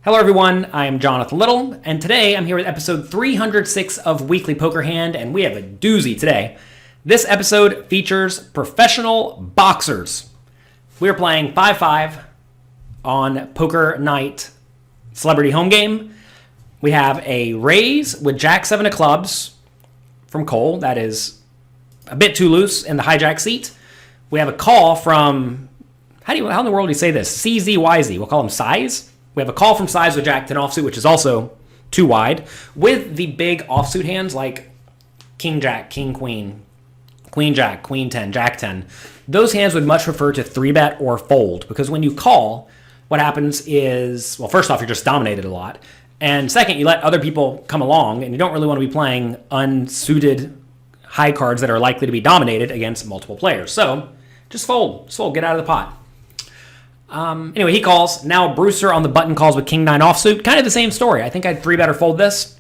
Hello everyone, I am Jonathan Little, and today I'm here with episode 306 of Weekly Poker Hand, and we have a doozy today. This episode features professional boxers. We are playing 5-5 on Poker Night Celebrity Home Game. We have a raise with Jack 7 of clubs from Cole. That is a bit too loose in the hijack seat. We have a call from, how in the world do you say this? CZYZ, we'll call him Size. We have a call from Size with Jack 10 offsuit, which is also too wide, with the big offsuit hands like King Jack, King Queen, Queen Jack, Queen 10, Jack 10. Those hands would much prefer to 3-bet or fold, because when you call, what happens is, well, first off, you're just dominated a lot. And second, you let other people come along, and you don't really want to be playing unsuited high cards that are likely to be dominated against multiple players. So just fold, get out of the pot. Anyway, he calls. Now Brewster on the button calls with King 9 offsuit. Kind of the same story. I think I'd 3-bet or fold this.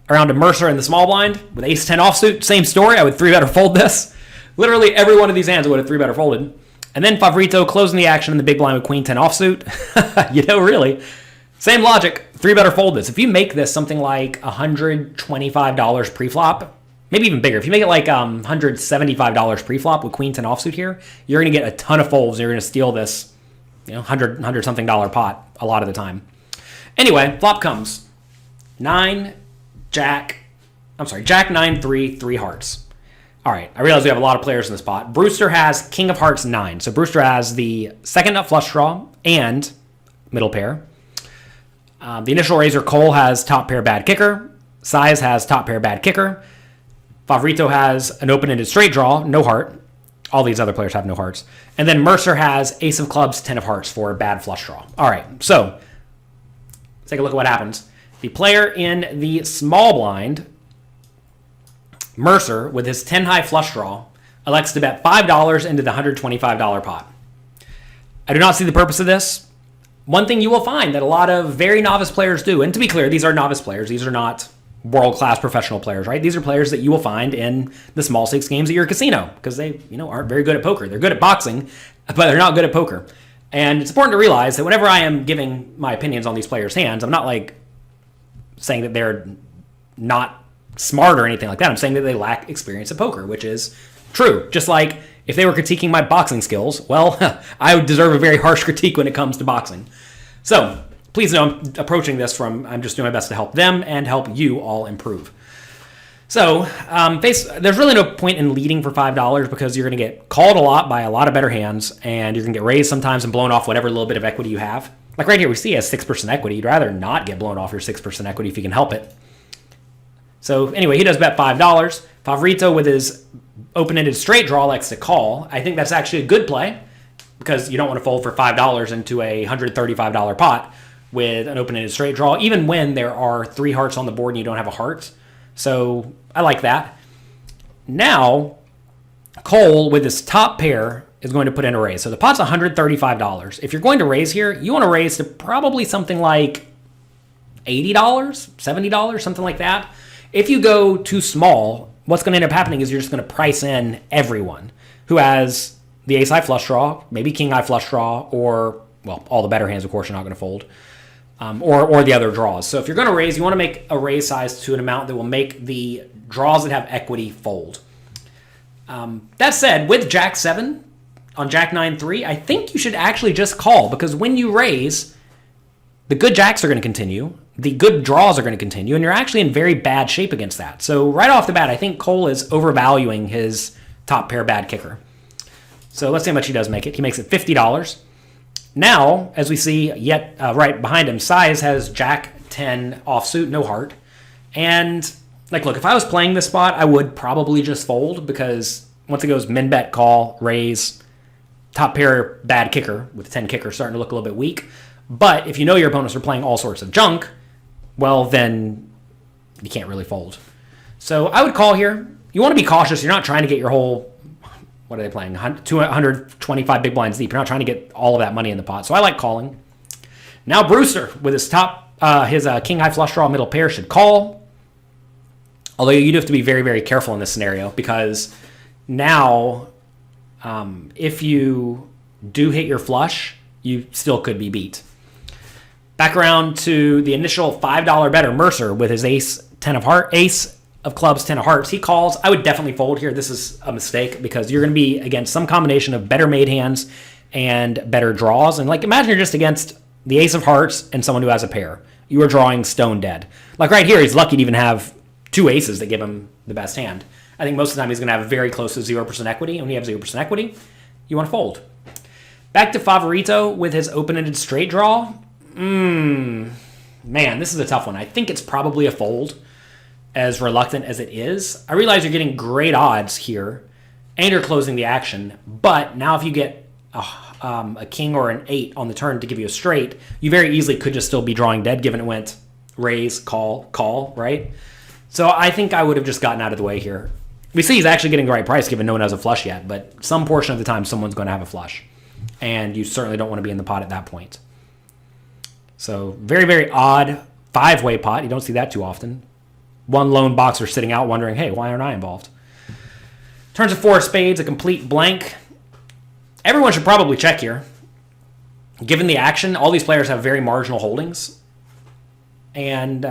Around to Mercer in the small blind with Ace 10 offsuit. Same story. I would 3-bet or fold this. Literally every one of these hands I would have 3-bet or folded. And then Favorito closing the action in the big blind with Queen 10 offsuit. Really. Same logic. 3-bet or fold this. If you make this something like $125 pre-flop, maybe even bigger. If you make it like $175 pre-flop with Queen 10 offsuit here, you're going to get a ton of folds. You're going to steal this, $100 something pot a lot of the time. Anyway, flop comes. Jack 9, 3, 3 hearts. All right, I realize we have a lot of players in this pot. Brewster has King of Hearts 9. So Brewster has the second nut flush draw and middle pair. The initial raiser, Cole, has top pair bad kicker. Size has top pair bad kicker. Favorito has an open-ended straight draw, no heart. All these other players have no hearts. And then Mercer has Ace of Clubs, 10 of Hearts for a bad flush draw. All right, so let's take a look at what happens. The player in the small blind, Mercer, with his 10 high flush draw, elects to bet $5 into the $125 pot. I do not see the purpose of this. One thing you will find that a lot of very novice players do, and to be clear, these are novice players. These are not world-class professional players, right? These are players that you will find in the small stakes games at your casino because they, aren't very good at poker. They're good at boxing, but they're not good at poker. And it's important to realize that whenever I am giving my opinions on these players' hands, I'm not like saying that they're not smart or anything like that. I'm saying that they lack experience at poker, which is true. Just like if they were critiquing my boxing skills, well, I would deserve a very harsh critique when it comes to boxing. So please know I'm approaching this I'm just doing my best to help them and help you all improve. So there's really no point in leading for $5 because you're going to get called a lot by a lot of better hands, and you're going to get raised sometimes and blown off whatever little bit of equity you have. Like right here, we see he has 6% equity. You'd rather not get blown off your 6% equity if you can help it. So anyway, he does bet $5. Favorito with his open-ended straight draw likes to call. I think that's actually a good play because you don't want to fold for $5 into a $135 pot with an open-ended straight draw, even when there are 3 hearts on the board and you don't have a heart. So I like that. Now, Cole, with his top pair, is going to put in a raise. So the pot's $135. If you're going to raise here, you want to raise to probably something like $80, $70, something like that. If you go too small, what's going to end up happening is you're just going to price in everyone who has the ace-high flush draw, maybe king-high flush draw, or, well, all the better hands, of course, you're not going to fold. Or the other draws. So if you're going to raise, you want to make a raise size to an amount that will make the draws that have equity fold. That said, with Jack 7 on Jack 9, 3, I think you should actually just call, because when you raise, the good jacks are going to continue, the good draws are going to continue, and you're actually in very bad shape against that. So right off the bat, I think Cole is overvaluing his top pair bad kicker. So let's see how much he does make it. He makes it $50. Now, as we see, right behind him, Size has Jack 10 offsuit, no heart. And, look, if I was playing this spot, I would probably just fold because once it goes min bet, call, raise, top pair bad kicker with 10 kicker starting to look a little bit weak. But if you know your opponents are playing all sorts of junk, well, then you can't really fold. So I would call here. You want to be cautious. You're not trying to get your whole, what are they playing? 125 big blinds deep. You're not trying to get all of that money in the pot. So I like calling. Now Brewster with his his king high flush draw middle pair should call. Although you do have to be very, very careful in this scenario because now if you do hit your flush, you still could be beat. Back around to the initial $5 better, Mercer with his ace of clubs, 10 of hearts. He calls. I would definitely fold here. This is a mistake because you're going to be against some combination of better made hands and better draws. And like, imagine you're just against the ace of hearts and someone who has a pair. You are drawing stone dead. Like right here, he's lucky to even have two aces that give him the best hand. I think most of the time he's going to have very close to 0% equity. And when you have 0% equity, you want to fold. Back to Favorito with his open-ended straight draw. Man, this is a tough one. I think it's probably a fold, as reluctant as it is. I realize you're getting great odds here, and you're closing the action. But now if you get a king or an 8 on the turn to give you a straight, you very easily could just still be drawing dead, given it went raise, call, right? So I think I would have just gotten out of the way here. We see he's actually getting the right price, given no one has a flush yet, but some portion of the time someone's going to have a flush. And you certainly don't want to be in the pot at that point. So very, very odd 5-way pot. You don't see that too often. One lone boxer sitting out wondering, hey, why aren't I involved? Turns of 4 of spades, a complete blank. Everyone should probably check here. Given the action, all these players have very marginal holdings. And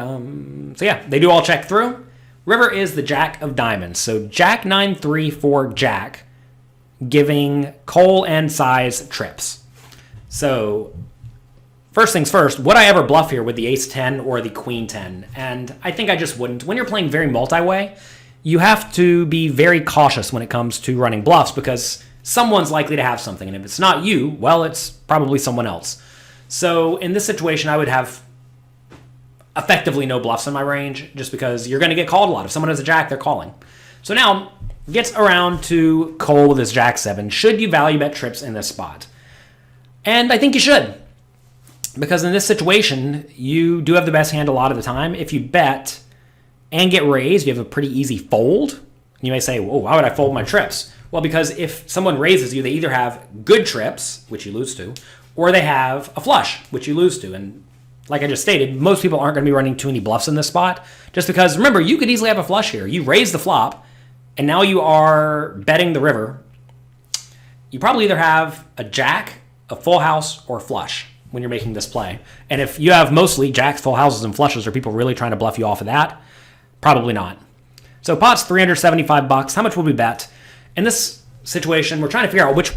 so yeah, they do all check through. River is the jack of diamonds. So jack 9-3 for jack, giving Cole and size trips. So first things first, would I ever bluff here with the ace 10 or the queen 10? And I think I just wouldn't. When you're playing very multi-way, you have to be very cautious when it comes to running bluffs because someone's likely to have something. And if it's not you, well, it's probably someone else. So in this situation, I would have effectively no bluffs in my range just because you're going to get called a lot. If someone has a jack, they're calling. So now gets around to Cole with his jack 7. Should you value bet trips in this spot? And I think you should. Because in this situation, you do have the best hand a lot of the time. If you bet and get raised, you have a pretty easy fold. You may say, whoa, why would I fold my trips? Well, because if someone raises you, they either have good trips, which you lose to, or they have a flush, which you lose to. And like I just stated, most people aren't going to be running too many bluffs in this spot. Just because, remember, you could easily have a flush here. You raise the flop, and now you are betting the river. You probably either have a jack, a full house, or a flush when you're making this play. And if you have mostly jacks, full houses, and flushes, are people really trying to bluff you off of that? Probably not. So pot's $375. How much will we bet? In this situation, we're trying to figure out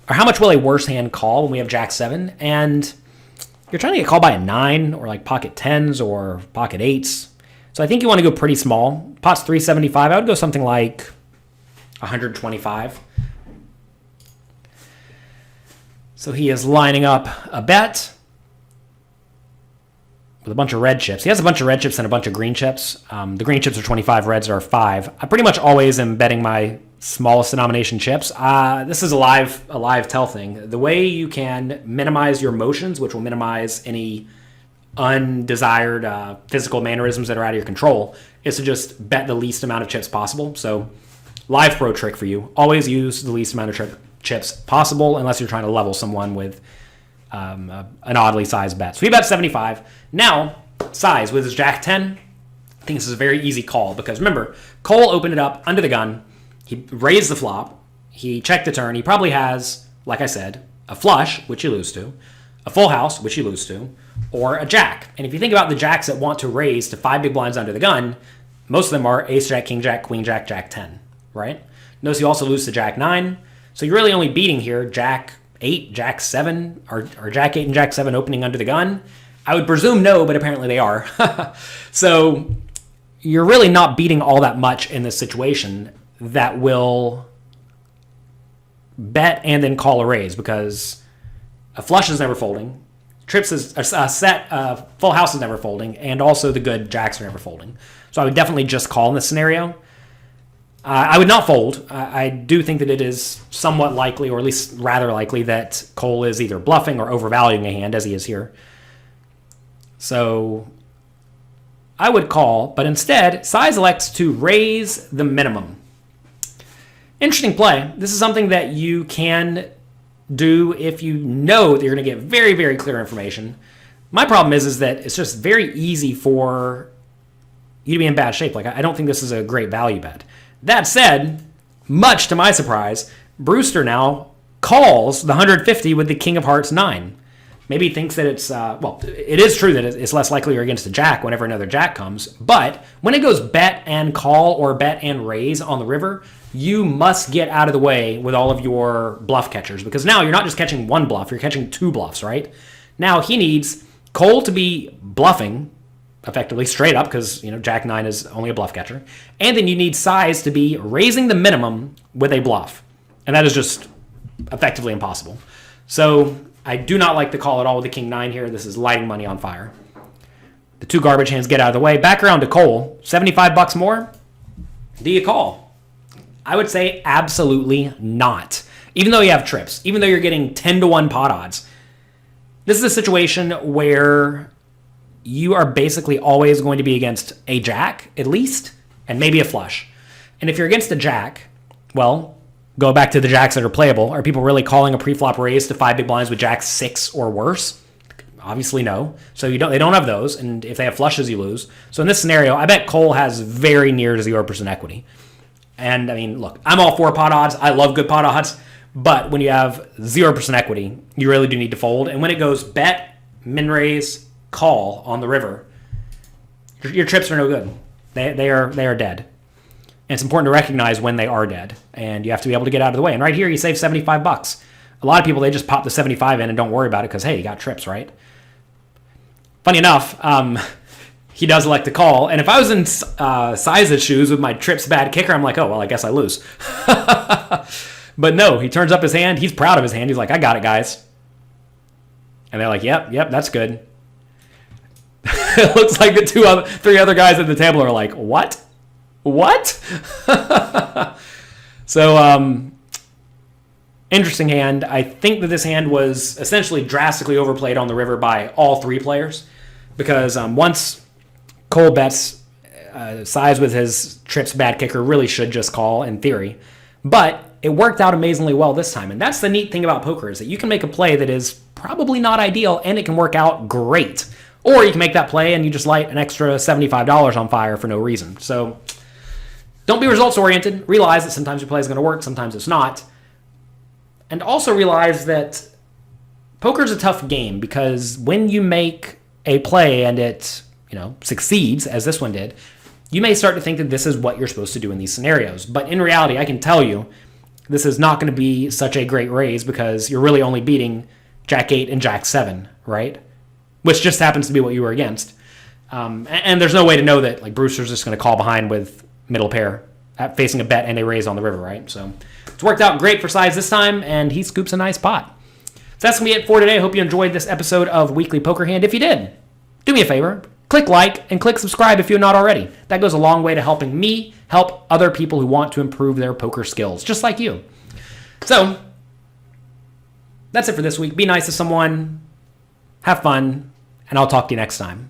how much will a worse hand call when we have jack 7, and you're trying to get called by a 9 or like pocket 10s or pocket 8s. So I think you want to go pretty small. Pot's $375. I would go something like $125. So he is lining up a bet with a bunch of red chips. He has a bunch of red chips and a bunch of green chips. The green chips are 25, reds are 5. I pretty much always am betting my smallest denomination chips. This is a live tell thing. The way you can minimize your motions, which will minimize any undesired physical mannerisms that are out of your control, is to just bet the least amount of chips possible. So live pro trick for you. Always use the least amount of chips possible unless you're trying to level someone with an oddly sized bet. So he bet 75. Now, size with his jack 10, I think this is a very easy call because remember, Cole opened it up under the gun. He raised the flop. He checked the turn. He probably has, like I said, a flush, which you lose to, a full house, which you lose to, or a jack. And if you think about the jacks that want to raise to 5 big blinds under the gun, most of them are ace jack, king jack, queen jack, jack 10, right? Notice you also lose to jack 9. So you're really only beating here jack 8, jack 7, or jack 8 and jack 7 opening under the gun. I would presume no, but apparently they are. So you're really not beating all that much in this situation that will bet and then call a raise because a flush is never folding, trips is a set, full house is never folding, and also the good jacks are never folding. So I would definitely just call in this scenario. I would not fold. I do think that it is somewhat likely, or at least rather likely, that Cole is either bluffing or overvaluing a hand, as he is here. So I would call, but instead, size elects to raise the minimum. Interesting play. This is something that you can do if you know that you're going to get very, very clear information. My problem is that it's just very easy for you to be in bad shape. Like, I don't think this is a great value bet. That said, much to my surprise, Brewster now calls the 150 with the king of hearts 9. Maybe he thinks that it's, well, it is true that it's less likely you're against a jack whenever another jack comes. But when it goes bet and call or bet and raise on the river, you must get out of the way with all of your bluff catchers. Because now you're not just catching one bluff, you're catching two bluffs, right? Now he needs Cole to be bluffing effectively straight up because, Jack 9 is only a bluff catcher. And then you need size to be raising the minimum with a bluff. And that is just effectively impossible. So I do not like the call at all with the King 9 here. This is lighting money on fire. The two garbage hands get out of the way. Back around to Cole. $75 more. Do you call? I would say absolutely not. Even though you have trips. Even though you're getting 10-1 pot odds. This is a situation where you are basically always going to be against a jack, at least, and maybe a flush. And if you're against a jack, well, go back to the jacks that are playable. Are people really calling a pre-flop raise to 5 big blinds with jack 6 or worse? Obviously no. So they don't have those, and if they have flushes, you lose. So in this scenario, I bet Cole has very near to 0% equity. And I mean, look, I'm all for pot odds. I love good pot odds. But when you have 0% equity, you really do need to fold. And when it goes bet, min raise, call on the river, your trips are no good. They are dead. And it's important to recognize when they are dead. And you have to be able to get out of the way. And right here, you save $75. A lot of people, they just pop the 75 in and don't worry about it because, hey, you got trips, right? Funny enough, he does elect to call. And if I was in Size's shoes with my trips bad kicker, I'm like, oh, well, I guess I lose. But no, he turns up his hand. He's proud of his hand. He's like, I got it, guys. And they're like, yep, that's good. It looks like the three other guys at the table are like, what? So, interesting hand. I think that this hand was essentially drastically overplayed on the river by all three players. Because once Cole bets, Size with his trips bad kicker really should just call in theory. But it worked out amazingly well this time. And that's the neat thing about poker is that you can make a play that is probably not ideal and it can work out great. Or you can make that play and you just light an extra $75 on fire for no reason. So don't be results oriented. Realize that sometimes your play is going to work, sometimes it's not. And also realize that poker is a tough game because when you make a play and it, succeeds, as this one did, you may start to think that this is what you're supposed to do in these scenarios. But in reality, I can tell you, this is not going to be such a great raise because you're really only beating Jack 8 and Jack 7, right? Which just happens to be what you were against. And there's no way to know that like Brewster's just going to call behind with middle pair facing a bet and a raise on the river, right? So it's worked out great for Size this time, and he scoops a nice pot. So that's going to be it for today. I hope you enjoyed this episode of Weekly Poker Hand. If you did, do me a favor. Click like and click subscribe if you're not already. That goes a long way to helping me help other people who want to improve their poker skills, just like you. So that's it for this week. Be nice to someone, have fun, and I'll talk to you next time.